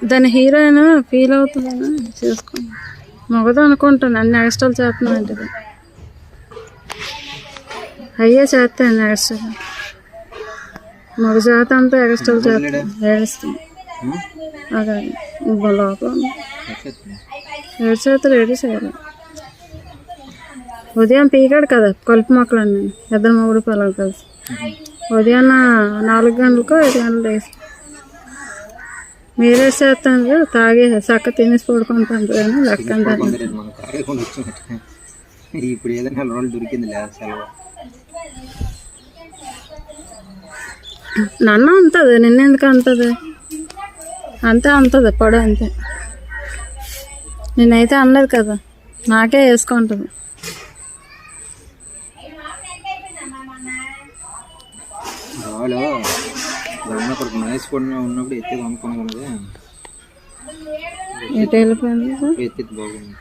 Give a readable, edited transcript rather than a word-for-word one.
దాని heroine feel అవుతుందని చేసుకోండి. మగదు అనుకుంటాను అన్ని ఎక్స్ట్రాలు చేస్తున్నాను అంటే అయ్యే చేస్తాను ఎక్స్ట్రా. మగ చేత అంతా ఎక్స్ట్రాలు చేస్తాను ఏడుస్తాను. అదే లోపల ఏడు చేస్తారు ఏడు చేయాలి. ఉదయం పీకాడు కదా కలుపు మొక్కలు అన్నీ ఇద్దరు మూడు పిల్లలు కలిసి ఉదయాన్న 4 గంటలకు 5 గంటలు వేసి మీరే చేస్తాను. తాగే చక్క తినేసి పడుకుంటాను కానీ లెక్క ఇప్పుడు ఏదైనా రోజులు దొరికింది లేదు సెలవు. నన్ను అంతది నిన్నెందుకు అంతది అంతే అంతది పడు అంతే. నేనైతే అనలేదు కదా నాకే వేసుకుంటుంది. వాళ్ళు ఉన్నప్పుడు ఎత్తేది అనుకున్నాను కదా ఎటు వెళ్ళిపోయింది ఎత్తేది బాగుంది.